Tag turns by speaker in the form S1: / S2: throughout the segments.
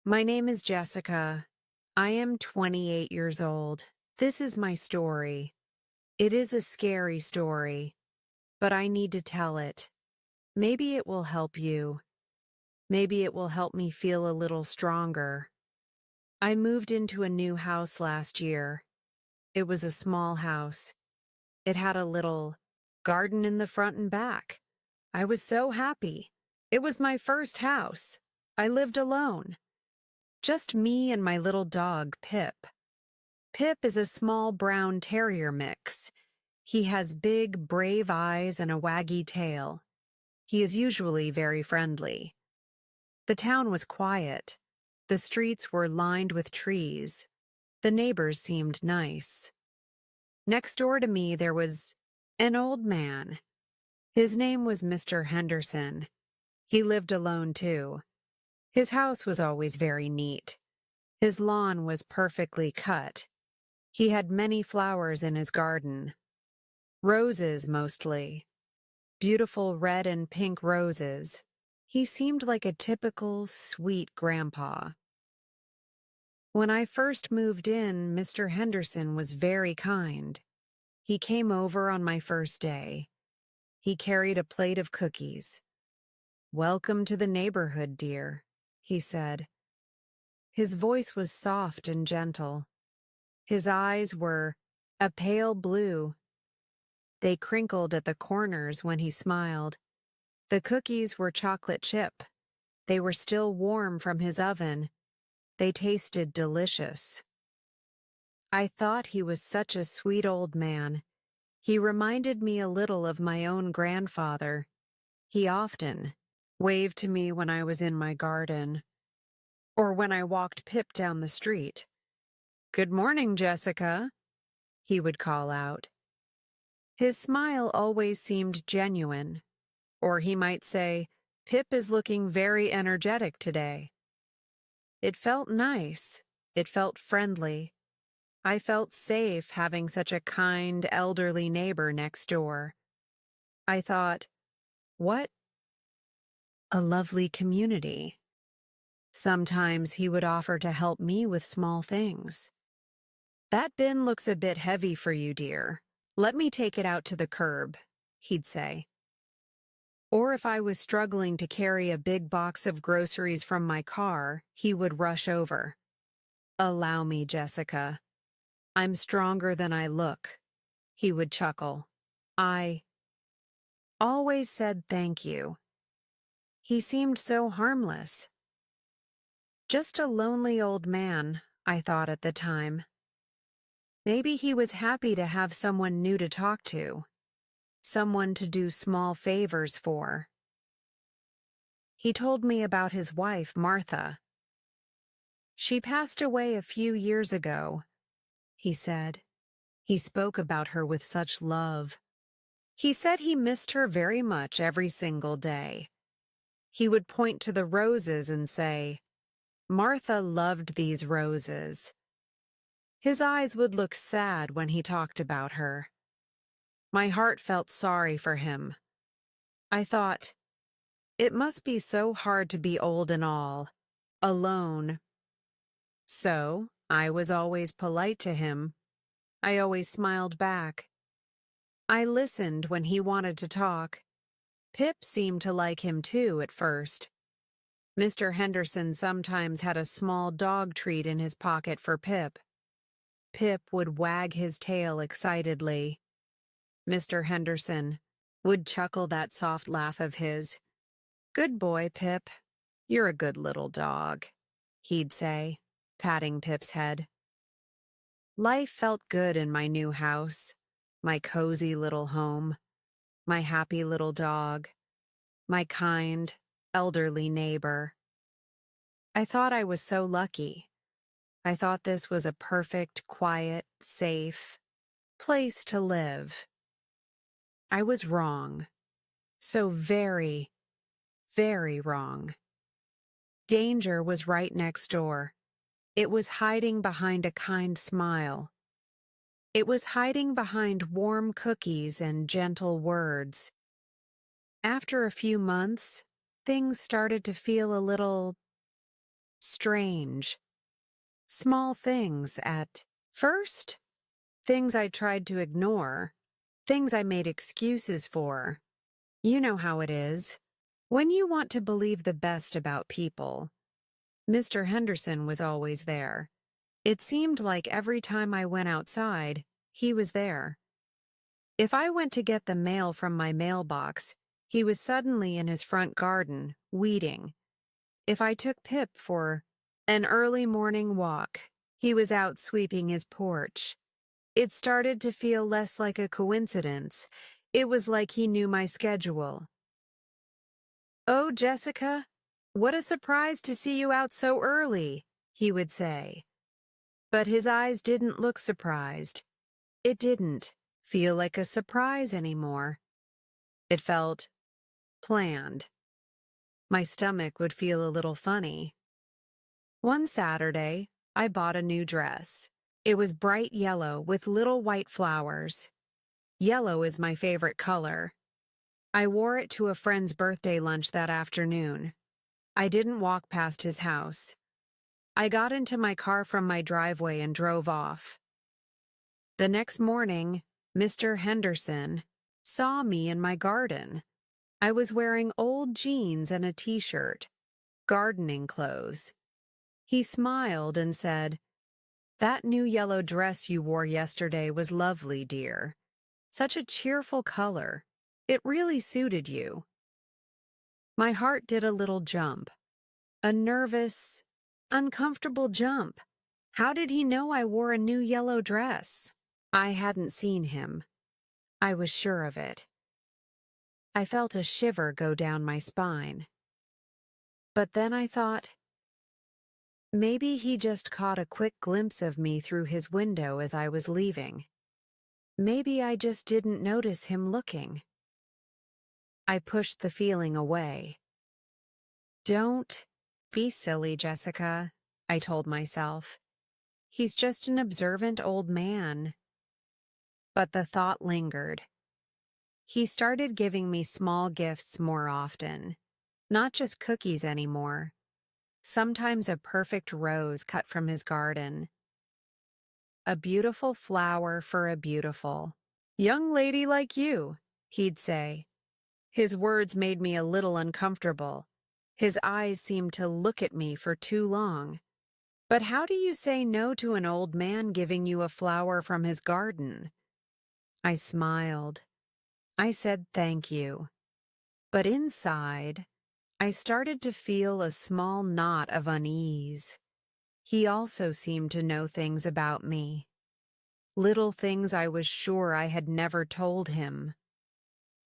S1: My name is Jessica. I am 28 years old. This is my story. It is a scary story, but I need to tell it. Maybe it will help you. Maybe it will help me feel a little stronger. I moved into a new house last year. It was a small house. It had a little garden in the front and back. I was so happy. It was my first house. I lived alone. Just me and my little dog, Pip. Pip is a small brown terrier mix. He has big, brave eyes and a waggy tail. He is usually very friendly. The town was quiet. The streets were lined with trees. The neighbors seemed nice. Next door to me there was an old man. His name was Mr. Henderson. He lived alone too. His house was always very neat. His lawn was perfectly cut. He had many flowers in his garden. Roses mostly. Beautiful red and pink roses. He seemed like a typical, sweet grandpa. When I first moved in, Mr. Henderson was very kind. He came over on my first day. He carried a plate of cookies. "Welcome to the neighborhood, dear," he said. His voice was soft and gentle. His eyes were a pale blue. They crinkled at the corners when he smiled. The cookies were chocolate chip. They were still warm from his oven. They tasted delicious. I thought he was such a sweet old man. He reminded me a little of my own grandfather. He often waved to me when I was in my garden, or when I walked Pip down the street. "Good morning, Jessica," he would call out. His smile always seemed genuine. Or he might say, "Pip is looking very energetic today." It felt nice. It felt friendly. I felt safe having such a kind, elderly neighbor next door. I thought, what a lovely community. Sometimes he would offer to help me with small things. "That bin looks a bit heavy for you, dear. Let me take it out to the curb," he'd say. Or if I was struggling to carry a big box of groceries from my car, he would rush over. "Allow me, Jessica. I'm stronger than I look," he would chuckle. I always said thank you. He seemed so harmless. Just a lonely old man, I thought at the time. Maybe he was happy to have someone new to talk to, someone to do small favors for. He told me about his wife, Martha. "She passed away a few years ago," he said. He spoke about her with such love. He said he missed her very much every single day. He would point to the roses and say, "Martha loved these roses." His eyes would look sad when he talked about her. My heart felt sorry for him. I thought, it must be so hard to be old and all, alone. So, I was always polite to him. I always smiled back. I listened when he wanted to talk. Pip seemed to like him too at first. Mr. Henderson sometimes had a small dog treat in his pocket for Pip. Pip would wag his tail excitedly. Mr. Henderson would chuckle that soft laugh of his. "Good boy, Pip. You're a good little dog," he'd say, patting Pip's head. Life felt good in my new house, my cozy little home, my happy little dog, my kind, elderly neighbor. I thought I was so lucky. I thought this was a perfect, quiet, safe place to live. I was wrong. So very, very wrong. Danger was right next door. It was hiding behind a kind smile. It was hiding behind warm cookies and gentle words. After a few months, things started to feel a little strange. Small things at first, things I tried to ignore, things I made excuses for. You know how it is. When you want to believe the best about people. Mr. Henderson was always there. It seemed like every time I went outside, he was there. If I went to get the mail from my mailbox, he was suddenly in his front garden, weeding. If I took Pip for an early morning walk, he was out sweeping his porch. It started to feel less like a coincidence. It was like he knew my schedule. "Oh, Jessica, what a surprise to see you out so early," he would say. But his eyes didn't look surprised. It didn't feel like a surprise anymore. It felt planned. My stomach would feel a little funny. One Saturday, I bought a new dress. It was bright yellow with little white flowers. Yellow is my favorite color. I wore it to a friend's birthday lunch that afternoon. I didn't walk past his house. I got into my car from my driveway and drove off. The next morning, Mr. Henderson saw me in my garden. I was wearing old jeans and a t-shirt, gardening clothes. He smiled and said, "That new yellow dress you wore yesterday was lovely, dear. Such a cheerful color. It really suited you." My heart did a little jump. A nervous, uncomfortable jump. How did he know I wore a new yellow dress? I hadn't seen him. I was sure of it. I felt a shiver go down my spine. But then I thought, maybe he just caught a quick glimpse of me through his window as I was leaving. Maybe I just didn't notice him looking. I pushed the feeling away. "Don't be silly, Jessica," I told myself. "He's just an observant old man." But the thought lingered. He started giving me small gifts more often, not just cookies anymore. Sometimes a perfect rose cut from his garden. "A beautiful flower for a beautiful young lady like you," he'd say. His words made me a little uncomfortable. His eyes seemed to look at me for too long. But how do you say no to an old man giving you a flower from his garden? I smiled. I said thank you. But inside, I started to feel a small knot of unease. He also seemed to know things about me. Little things I was sure I had never told him.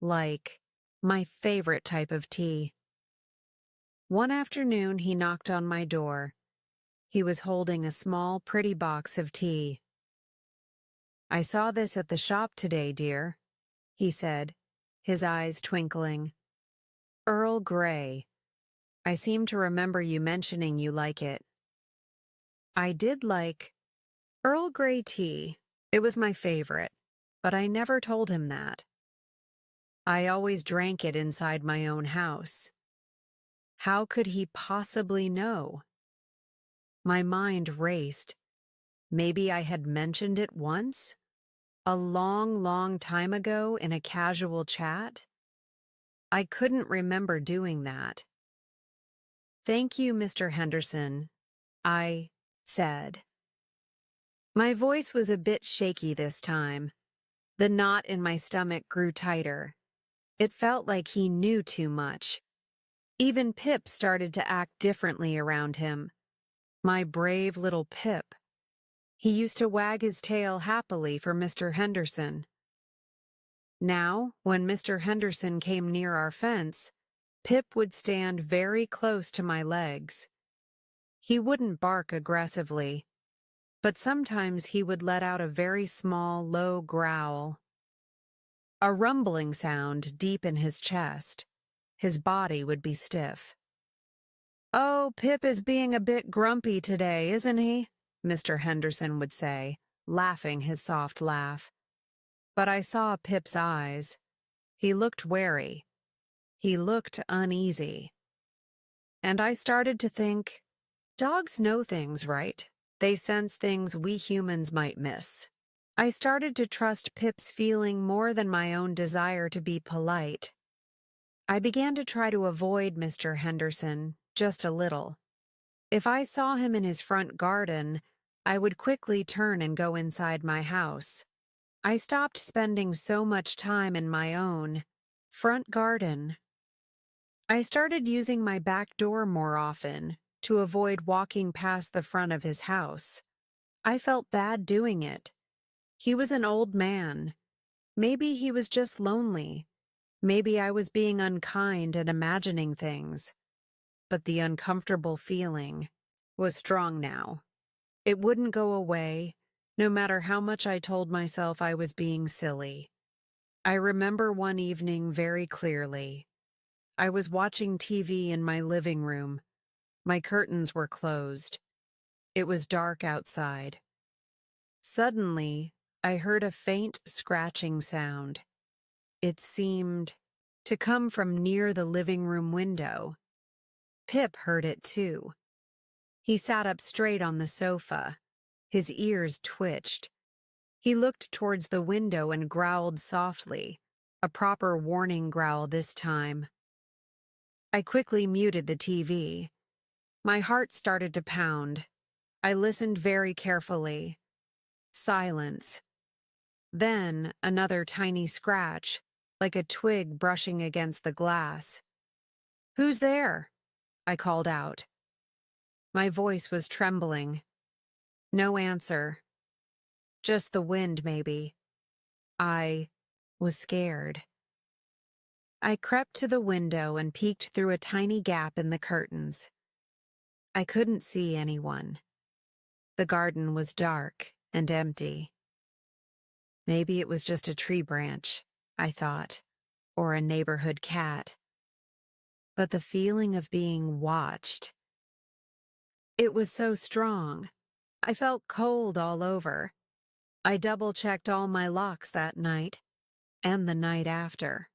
S1: Like my favorite type of tea. One afternoon, he knocked on my door. He was holding a small, pretty box of tea. "I saw this at the shop today, dear," he said, his eyes twinkling. "Earl Grey. I seem to remember you mentioning you like it." I did like Earl Grey tea. It was my favorite, but I never told him that. I always drank it inside my own house. How could he possibly know? My mind raced. Maybe I had mentioned it once? A long, long time ago in a casual chat? I couldn't remember doing that. "Thank you, Mr. Henderson," I said. My voice was a bit shaky this time. The knot in my stomach grew tighter. It felt like he knew too much. Even Pip started to act differently around him. My brave little Pip. He used to wag his tail happily for Mr. Henderson. Now, when Mr. Henderson came near our fence, Pip would stand very close to my legs. He wouldn't bark aggressively, but sometimes he would let out a very small, low growl. A rumbling sound deep in his chest. His body would be stiff. "Oh, Pip is being a bit grumpy today, isn't he?" Mr. Henderson would say, laughing his soft laugh. But I saw Pip's eyes. He looked wary. He looked uneasy. And I started to think, Dogs know things, right? They sense things we humans might miss. I started to trust Pip's feeling more than my own desire to be polite. I began to try to avoid Mr. Henderson, just a little. If I saw him in his front garden, I would quickly turn and go inside my house. I stopped spending so much time in my own front garden. I started using my back door more often to avoid walking past the front of his house. I felt bad doing it. He was an old man. Maybe he was just lonely. Maybe I was being unkind and imagining things. But the uncomfortable feeling was strong now. It wouldn't go away, no matter how much I told myself I was being silly. I remember one evening very clearly. I was watching TV in my living room. My curtains were closed. It was dark outside. Suddenly, I heard a faint scratching sound. It seemed to come from near the living room window. Pip heard it too. He sat up straight on the sofa. His ears twitched. He looked towards the window and growled softly, a proper warning growl this time. I quickly muted the TV. My heart started to pound. I listened very carefully. Silence. Then another tiny scratch, like a twig brushing against the glass. "Who's there?" I called out. My voice was trembling. No answer. Just the wind, maybe. I was scared. I crept to the window and peeked through a tiny gap in the curtains. I couldn't see anyone. The garden was dark and empty. Maybe it was just a tree branch, I thought, or a neighborhood cat. But the feeling of being watched, it was so strong. I felt cold all over. I double-checked all my locks that night, and the night after.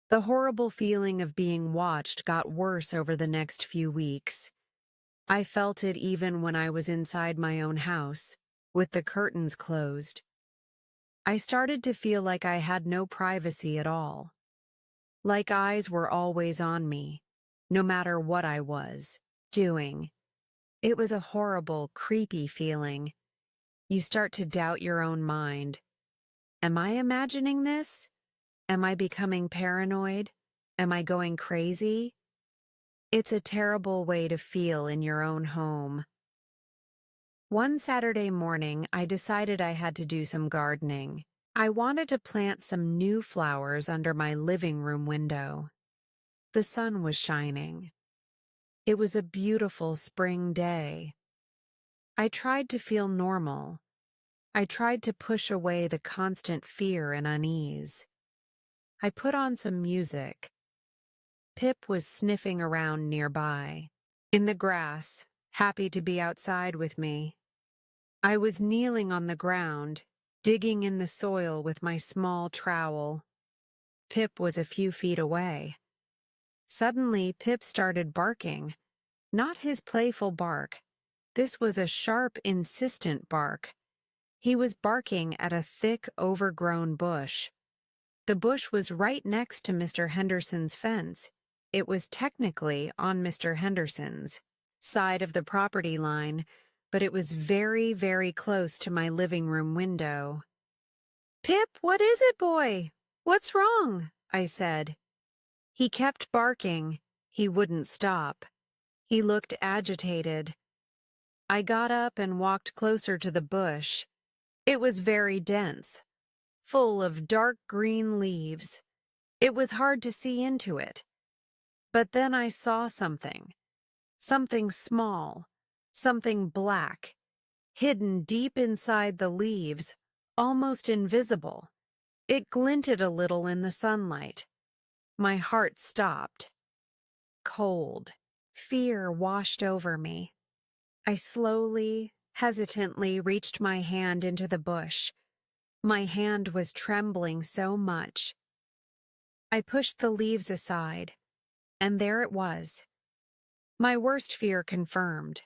S1: The horrible feeling of being watched got worse over the next few weeks. I felt it even when I was inside my own house, with the curtains closed. I started to feel like I had no privacy at all. Like eyes were always on me, no matter what I was doing. It was a horrible, creepy feeling. You start to doubt your own mind. Am I imagining this? Am I becoming paranoid? Am I going crazy? It's a terrible way to feel in your own home. One Saturday morning, I decided I had to do some gardening. I wanted to plant some new flowers under my living room window. The sun was shining. It was a beautiful spring day. I tried to feel normal. I tried to push away the constant fear and unease. I put on some music. Pip was sniffing around nearby, in the grass, happy to be outside with me. I was kneeling on the ground, digging in the soil with my small trowel. Pip was a few feet away. Suddenly, Pip started barking. Not his playful bark. This was a sharp, insistent bark. He was barking at a thick, overgrown bush. The bush was right next to Mr. Henderson's fence. It was technically on Mr. Henderson's side of the property line, but it was very, very close to my living room window. "Pip, what is it, boy? What's wrong?" I said. He kept barking. He wouldn't stop. He looked agitated. I got up and walked closer to the bush. It was very dense, full of dark green leaves. It was hard to see into it. But then I saw something. Something small, something black, hidden deep inside the leaves, almost invisible. It glinted a little in the sunlight. My heart stopped. Cold. Fear washed over me. I slowly, hesitantly reached my hand into the bush. My hand was trembling so much. I pushed the leaves aside, and there it was. My worst fear confirmed.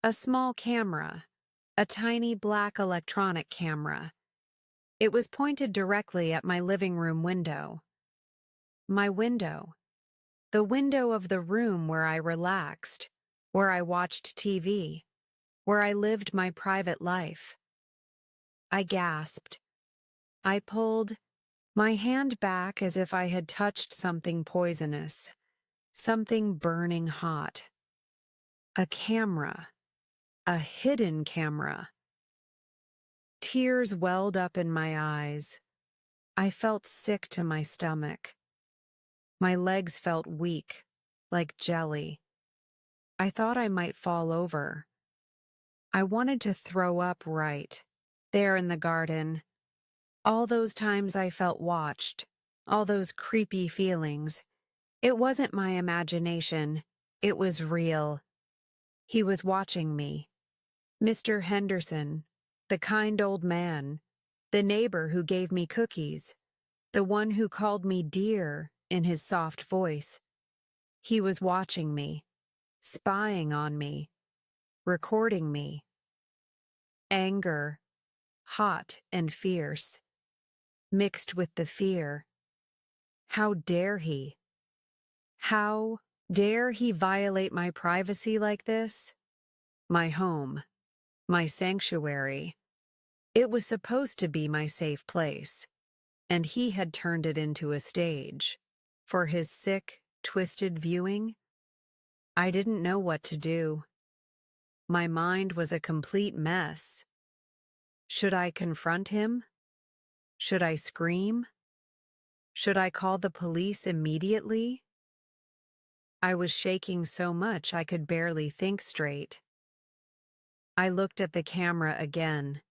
S1: A small camera. A tiny black electronic camera. It was pointed directly at my living room window. My window. The window of the room where I relaxed, where I watched TV, where I lived my private life. I gasped. I pulled my hand back as if I had touched something poisonous, something burning hot. A camera. A hidden camera. Tears welled up in my eyes. I felt sick to my stomach. My legs felt weak, like jelly. I thought I might fall over. I wanted to throw up right there in the garden. All those times I felt watched, all those creepy feelings. It wasn't my imagination. It was real. He was watching me. Mr. Henderson, the kind old man, the neighbor who gave me cookies, the one who called me dear in his soft voice. He was watching me, spying on me, recording me. Anger, hot and fierce, mixed with the fear. How dare he? How dare he violate my privacy like this? My home, my sanctuary. It was supposed to be my safe place, and he had turned it into a stage. For his sick, twisted viewing, I didn't know what to do. My mind was a complete mess. Should I confront him? Should I scream? Should I call the police immediately? I was shaking so much I could barely think straight. I looked at the camera again.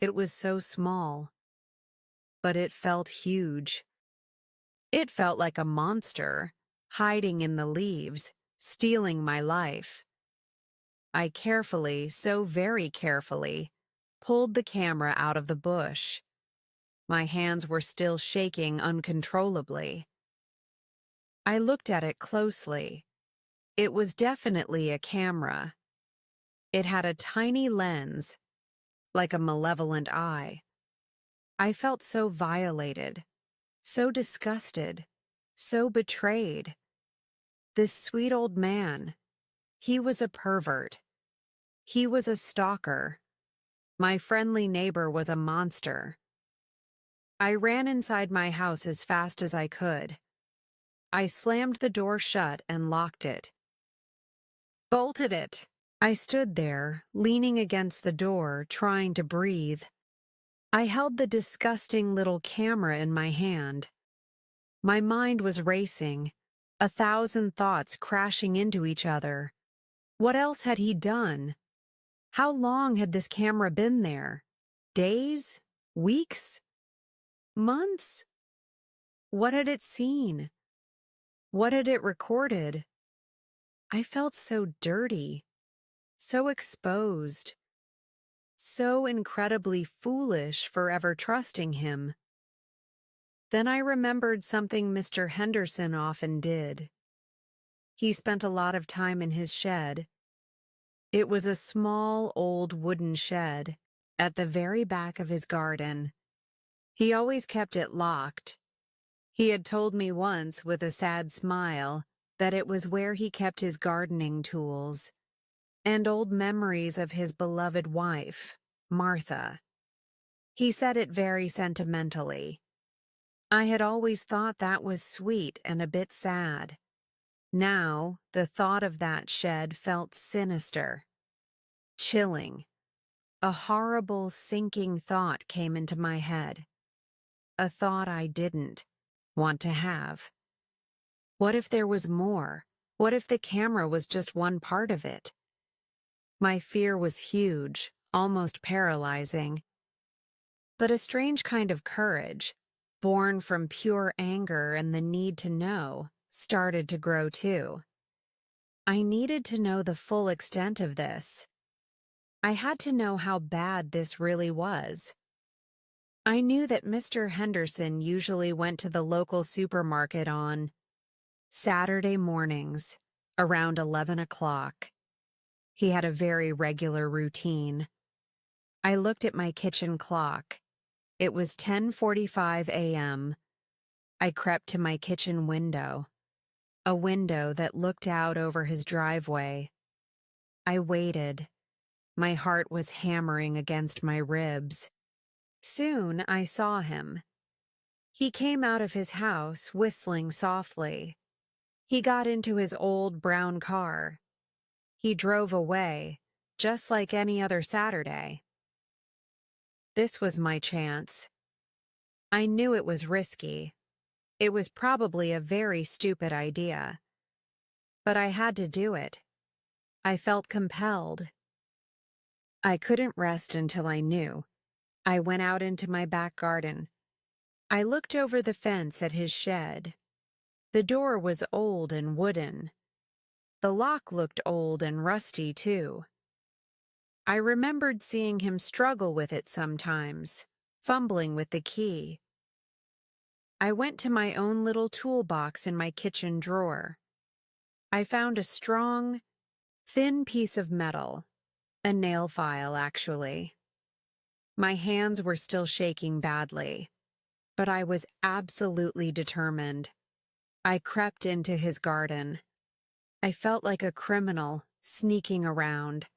S1: It was so small, but it felt huge. It felt like a monster, hiding in the leaves, stealing my life. I carefully, so very carefully, pulled the camera out of the bush. My hands were still shaking uncontrollably. I looked at it closely. It was definitely a camera. It had a tiny lens, like a malevolent eye. I felt so violated, so disgusted, so betrayed. This sweet old man, he was a pervert. He was a stalker. My friendly neighbor was a monster. I ran inside my house as fast as I could. I slammed the door shut and locked it. Bolted it. I stood there, leaning against the door, trying to breathe. I held the disgusting little camera in my hand. My mind was racing, 1,000 thoughts crashing into each other. What else had he done? How long had this camera been there? Days? Weeks? Months? What had it seen? What had it recorded? I felt so dirty, so exposed, so incredibly foolish for ever trusting him. Then I remembered something Mr. Henderson often did. He spent a lot of time in his shed. It was a small, old wooden shed at the very back of his garden. He always kept it locked. He had told me once with a sad smile that it was where he kept his gardening tools and old memories of his beloved wife, Martha. He said it very sentimentally. I had always thought that was sweet and a bit sad. Now, the thought of that shed felt sinister, chilling. A horrible, sinking thought came into my head. A thought I didn't want to have. What if there was more? What if the camera was just one part of it? My fear was huge, almost paralyzing. But a strange kind of courage, born from pure anger and the need to know, started to grow too. I needed to know the full extent of this. I had to know how bad this really was. I knew that Mr. Henderson usually went to the local supermarket on Saturday mornings, around 11 o'clock. He had a very regular routine. I looked at my kitchen clock. It was 10:45 a.m. I crept to my kitchen window, a window that looked out over his driveway. I waited. My heart was hammering against my ribs. Soon I saw him. He came out of his house whistling softly. He got into his old brown car. He drove away, just like any other Saturday. This was my chance. I knew it was risky. It was probably a very stupid idea. But I had to do it. I felt compelled. I couldn't rest until I knew. I went out into my back garden. I looked over the fence at his shed. The door was old and wooden. The lock looked old and rusty, too. I remembered seeing him struggle with it sometimes, fumbling with the key. I went to my own little toolbox in my kitchen drawer. I found a strong, thin piece of metal, a nail file, actually. My hands were still shaking badly, but I was absolutely determined. I crept into his garden. I felt like a criminal sneaking around.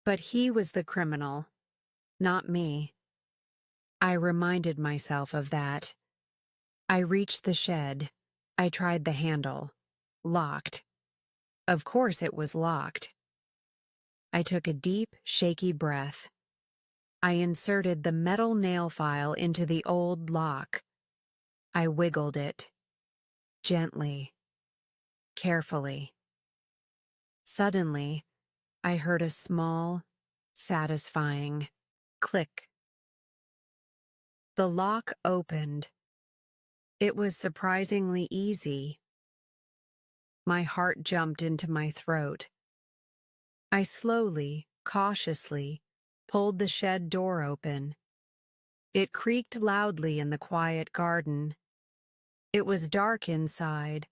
S1: But he was the criminal, not me. I reminded myself of that. I reached the shed. I tried the handle. Locked. Of course it was locked. I took a deep, shaky breath. I inserted the metal nail file into the old lock. I wiggled it. Gently. Carefully. Suddenly, I heard a small, satisfying click. The lock opened. It was surprisingly easy. My heart jumped into my throat. I slowly, cautiously, pulled the shed door open. It creaked loudly in the quiet garden. It was dark inside.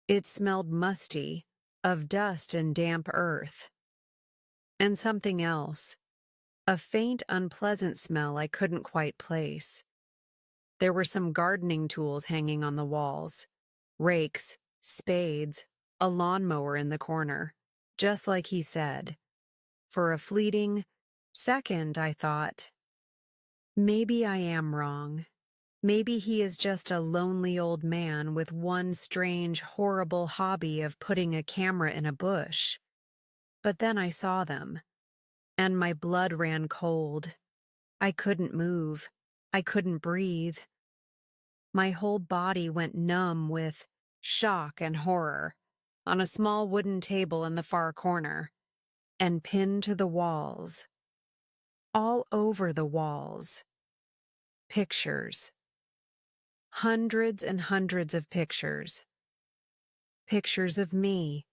S1: It smelled musty, of dust and damp earth. And something else, a faint, unpleasant smell I couldn't quite place. There were some gardening tools hanging on the walls, rakes, spades, a lawnmower in the corner, just like he said. For a fleeting second, I thought, maybe I am wrong. Maybe he is just a lonely old man with one strange, horrible hobby of putting a camera in a bush. But then I saw them, and my blood ran cold. I couldn't move. I couldn't breathe. My whole body went numb with shock and horror on a small wooden table in the far corner, and pinned to the walls. All over the walls. Pictures. Hundreds and hundreds of pictures. Pictures of me.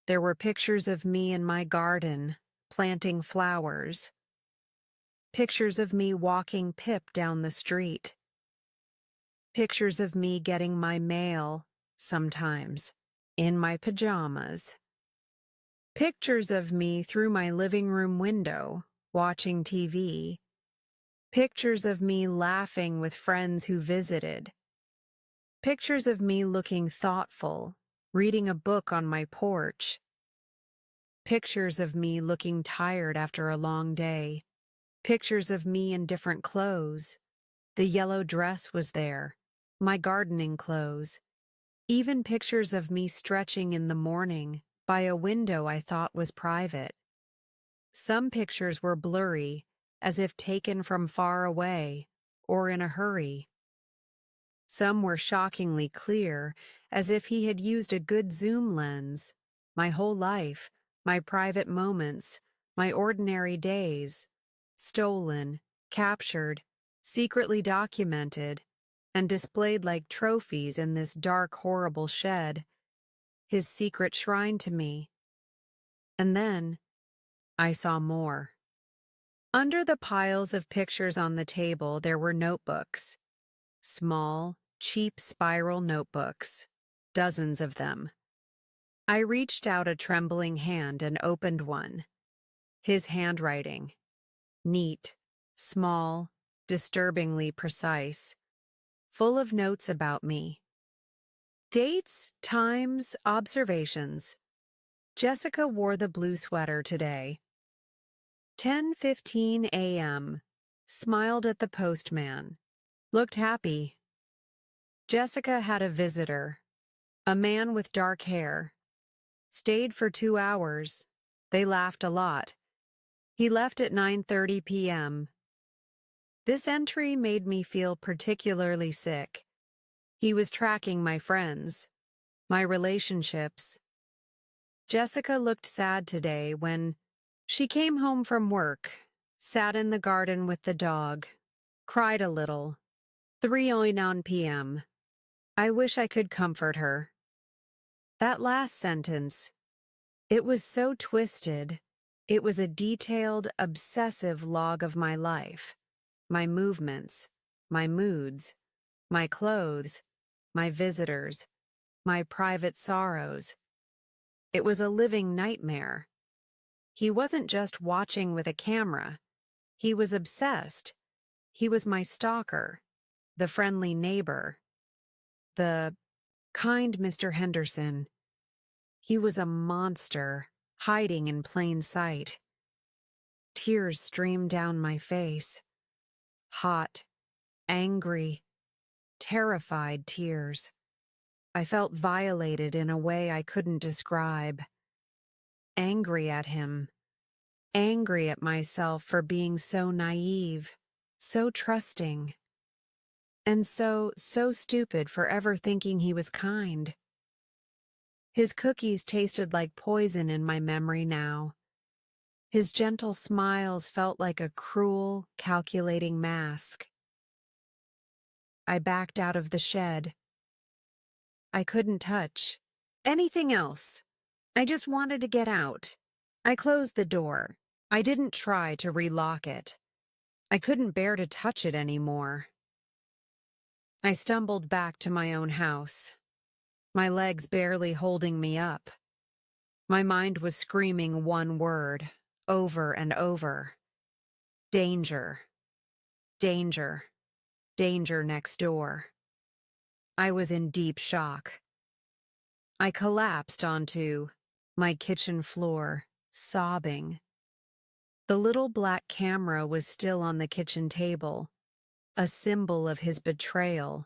S1: There were pictures of me in my garden, planting flowers. Pictures of me walking Pip down the street. Pictures of me getting my mail, sometimes, in my pajamas. Pictures of me through my living room window, watching TV. Pictures of me laughing with friends who visited. Pictures of me looking thoughtful, reading a book on my porch. Pictures of me looking tired after a long day. Pictures of me in different clothes. The yellow dress was there, my gardening clothes. Even pictures of me stretching in the morning by a window I thought was private. Some pictures were blurry, as if taken from far away or in a hurry. Some were shockingly clear, as if he had used a good zoom lens. My whole life, my private moments, my ordinary days, stolen, captured, secretly documented, and displayed like trophies in this dark, horrible shed, his secret shrine to me. And then I saw more. Under the piles of pictures on the table, there were notebooks. Small, cheap spiral notebooks. Dozens of them. I reached out a trembling hand and opened one. His handwriting. Neat, small, disturbingly precise, full of notes about me. Dates, times, observations. Jessica wore the blue sweater today. 10:15 a.m. Smiled at the postman. Looked happy. Jessica had a visitor, a man with dark hair. Stayed for 2 hours. They laughed a lot. He left at 9:30 p.m. This entry made me feel particularly sick. He was tracking my friends, my relationships. Jessica looked sad today when she came home from work, sat in the garden with the dog, cried a little. 3:09 p.m. I wish I could comfort her. That last sentence, it was so twisted. It was a detailed, obsessive log of my life, my movements, my moods, my clothes, my visitors, my private sorrows. It was a living nightmare. He wasn't just watching with a camera. He was obsessed. He was my stalker, the friendly neighbor, the kind Mr. Henderson. He was a monster, hiding in plain sight. Tears streamed down my face. Hot, angry, terrified tears. I felt violated in a way I couldn't describe. Angry at him. Angry at myself for being so naive, so trusting, and so stupid for ever thinking he was kind. His cookies tasted like poison in my memory now. His gentle smiles felt like a cruel, calculating mask. I backed out of the shed. I couldn't touch anything else. I just wanted to get out. I closed the door. I didn't try to relock it. I couldn't bear to touch it anymore. I stumbled back to my own house, my legs barely holding me up. My mind was screaming one word, over and over. Danger. Danger. Danger next door. I was in deep shock. I collapsed onto my kitchen floor, sobbing. The little black camera was still on the kitchen table, a symbol of his betrayal.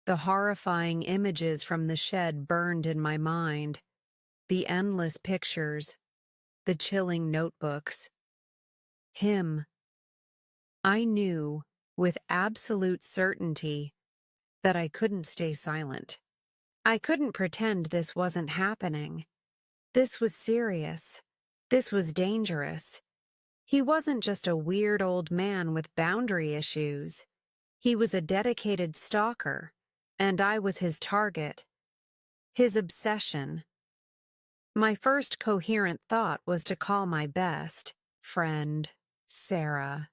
S1: The horrifying images from the shed burned in my mind, the endless pictures, the chilling notebooks. Him. I knew with absolute certainty that I couldn't stay silent. I couldn't pretend this wasn't happening. This was serious. This was dangerous. He wasn't just a weird old man with boundary issues. He was a dedicated stalker, and I was his target. His obsession. My first coherent thought was to call my best friend, Sarah.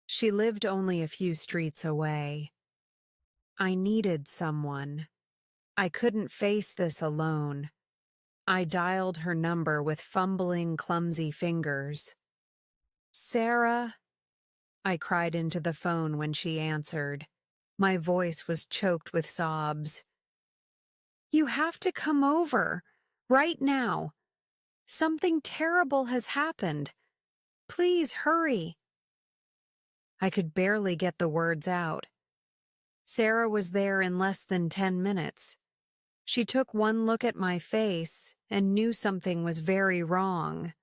S1: She lived only a few streets away. I needed someone. I couldn't face this alone. I dialed her number with fumbling, clumsy fingers. Sarah, I cried into the phone when she answered. My voice was choked with sobs. You have to come over, right now. Something terrible has happened. Please hurry. I could barely get the words out. Sarah was there in less than 10 minutes. She took one look at my face and knew something was very wrong.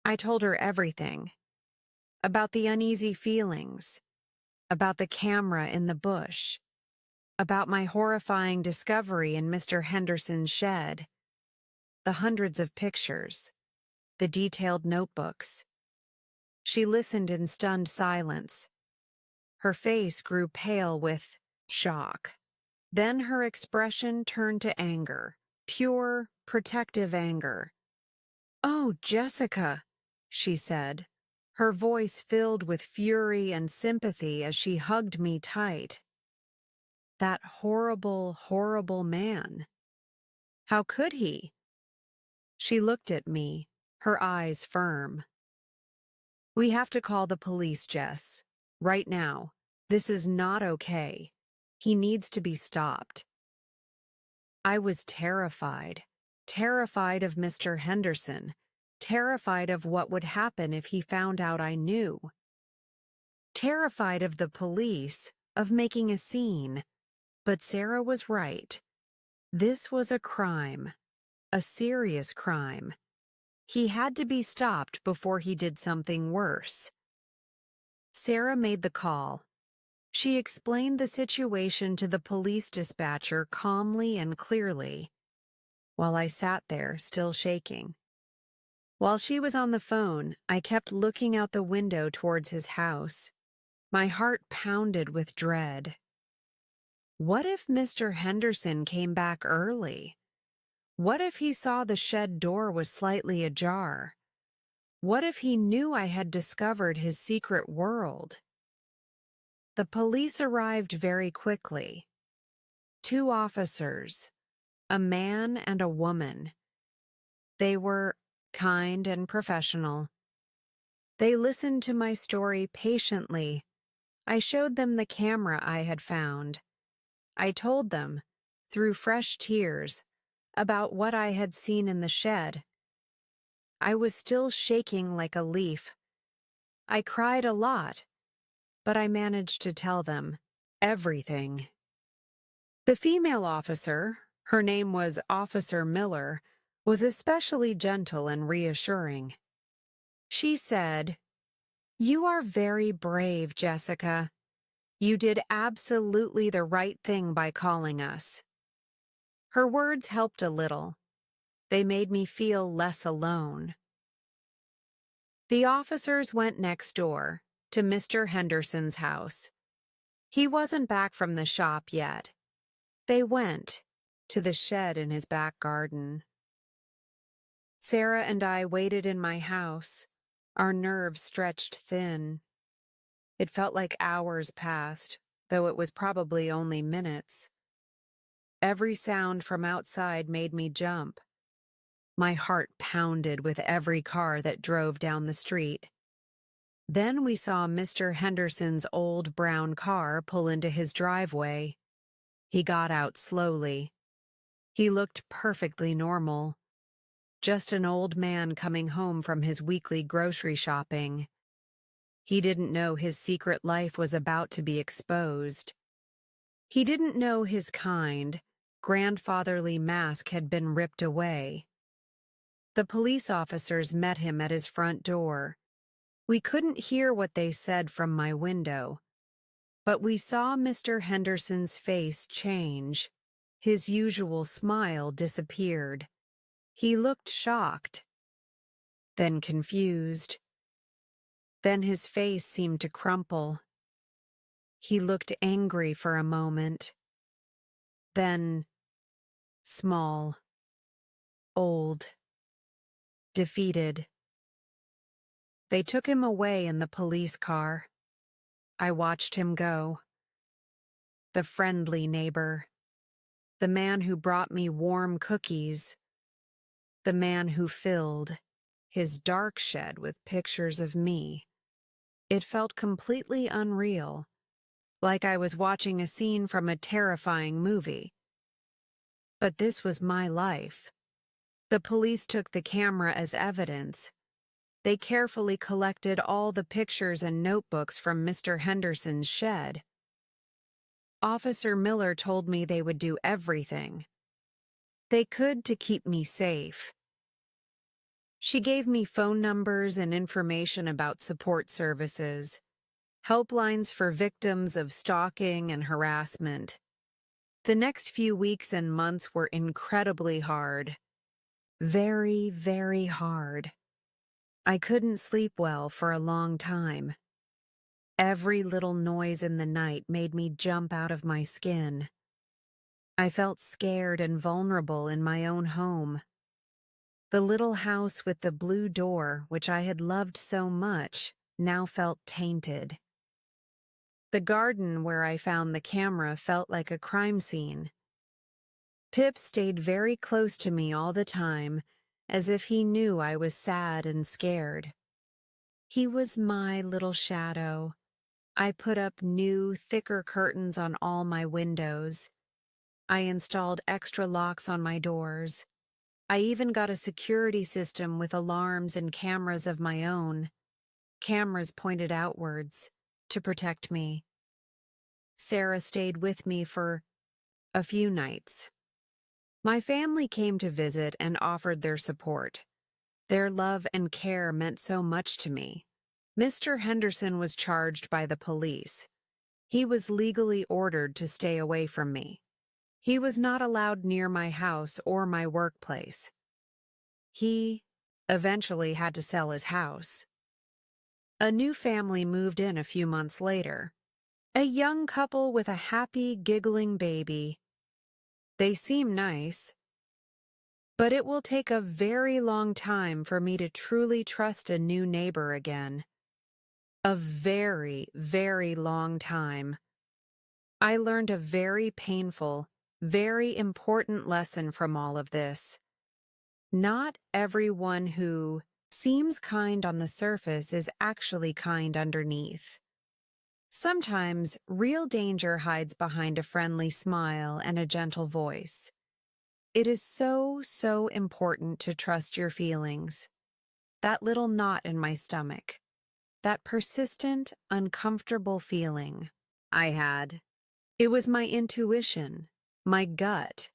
S1: I told her everything. About the uneasy feelings. About the camera in the bush. About my horrifying discovery in Mr. Henderson's shed. The hundreds of pictures. The detailed notebooks. She listened in stunned silence. Her face grew pale with shock. Then her expression turned to anger, pure, protective anger. "Oh, Jessica," she said, her voice filled with fury and sympathy as she hugged me tight. That horrible, horrible man. How could he? She looked at me, her eyes firm. "We have to call the police, Jess. Right now. This is not okay. He needs to be stopped." I was terrified. Terrified of Mr. Henderson. Terrified of what would happen if he found out I knew. Terrified of the police, of making a scene. But Sarah was right. This was a crime. A serious crime. He had to be stopped before he did something worse. Sarah made the call. She explained the situation to the police dispatcher calmly and clearly, while I sat there, still shaking. While she was on the phone, I kept looking out the window towards his house. My heart pounded with dread. What if Mr. Henderson came back early? What if he saw the shed door was slightly ajar? What if he knew I had discovered his secret world? The police arrived very quickly. 2 officers, a man and a woman. They were kind and professional. They listened to my story patiently. I showed them the camera I had found. I told them, through fresh tears, about what I had seen in the shed. I was still shaking like a leaf. I cried a lot, but I managed to tell them everything. The female officer, her name was Officer Miller, was especially gentle and reassuring. She said, "You are very brave, Jessica. You did absolutely the right thing by calling us." Her words helped a little. They made me feel less alone. The officers went next door, to Mr. Henderson's house. He wasn't back from the shop yet. They went to the shed in his back garden. Sarah and I waited in my house, our nerves stretched thin. It felt like hours passed, though it was probably only minutes. Every sound from outside made me jump. My heart pounded with every car that drove down the street. Then we saw Mr. Henderson's old brown car pull into his driveway. He got out slowly. He looked perfectly normal. Just an old man coming home from his weekly grocery shopping. He didn't know his secret life was about to be exposed. He didn't know his kind, grandfatherly mask had been ripped away. The police officers met him at his front door. We couldn't hear what they said from my window, but we saw Mr. Henderson's face change. His usual smile disappeared. He looked shocked, then confused. Then his face seemed to crumple. He looked angry for a moment. Then small, old, defeated. They took him away in the police car. I watched him go. The friendly neighbor. The man who brought me warm cookies. The man who filled his dark shed with pictures of me. It felt completely unreal, like I was watching a scene from a terrifying movie. But this was my life. The police took the camera as evidence. They carefully collected all the pictures and notebooks from Mr. Henderson's shed. Officer Miller told me they would do everything they could to keep me safe. She gave me phone numbers and information about support services, helplines for victims of stalking and harassment. The next few weeks and months were incredibly hard. Very, very hard. I couldn't sleep well for a long time. Every little noise in the night made me jump out of my skin. I felt scared and vulnerable in my own home. The little house with the blue door, which I had loved so much, now felt tainted. The garden where I found the camera felt like a crime scene. Pip stayed very close to me all the time, as if he knew I was sad and scared. He was my little shadow. I put up new, thicker curtains on all my windows. I installed extra locks on my doors. I even got a security system with alarms and cameras of my own, cameras pointed outwards, to protect me. Sarah stayed with me for a few nights. My family came to visit and offered their support. Their love and care meant so much to me. Mr. Henderson was charged by the police. He was legally ordered to stay away from me. He was not allowed near my house or my workplace. He eventually had to sell his house. A new family moved in a few months later. A young couple with a happy, giggling baby. They seem nice, but it will take a very long time for me to truly trust a new neighbor again. A very, very long time. I learned a very painful, very important lesson from all of this. Not everyone who seems kind on the surface is actually kind underneath. Sometimes real danger hides behind a friendly smile and a gentle voice. It is so, so important to trust your feelings. That little knot in my stomach, that persistent, uncomfortable feeling I had. It was my intuition, my gut,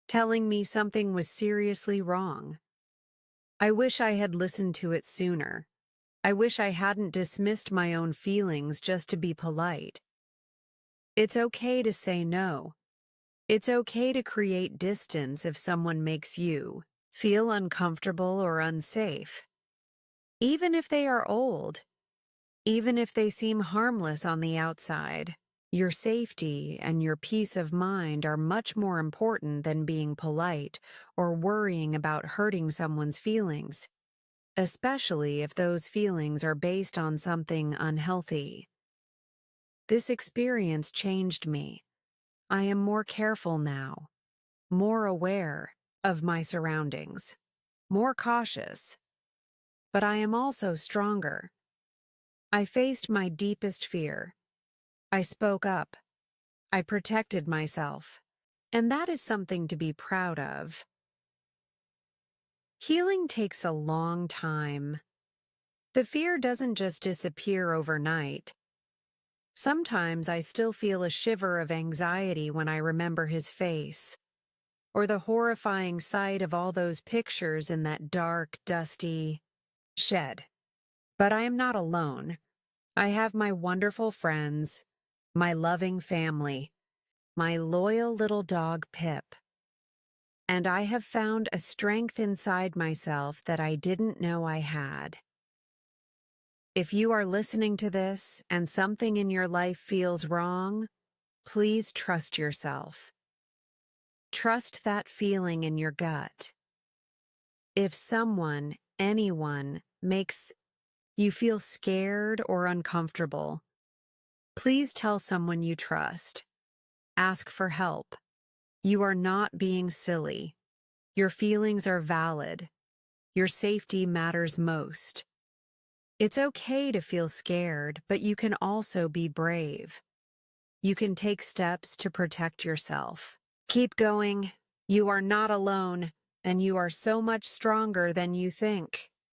S1: telling me something was seriously wrong. I wish I had listened to it sooner. I wish I hadn't dismissed my own feelings just to be polite. It's okay to say no. It's okay to create distance if someone makes you feel uncomfortable or unsafe. Even if they are old, even if they seem harmless on the outside, your safety and your peace of mind are much more important than being polite or worrying about hurting someone's feelings, especially if those feelings are based on something unhealthy. This experience changed me. I am more careful now, more aware of my surroundings, more cautious. But I am also stronger. I faced my deepest fear. I spoke up. I protected myself. And that is something to be proud of. Healing takes a long time. The fear doesn't just disappear overnight. Sometimes I still feel a shiver of anxiety when I remember his face, or the horrifying sight of all those pictures in that dark, dusty shed. But I am not alone. I have my wonderful friends, my loving family, my loyal little dog Pip. And I have found a strength inside myself that I didn't know I had. If you are listening to this and something in your life feels wrong, please trust yourself. Trust that feeling in your gut. If someone, anyone, makes you feel scared or uncomfortable, please tell someone you trust. Ask for help. You are not being silly. Your feelings are valid. Your safety matters most. It's okay to feel scared, but you can also be brave. You can take steps to protect yourself. Keep going. You are not alone, and you are so much stronger than you think.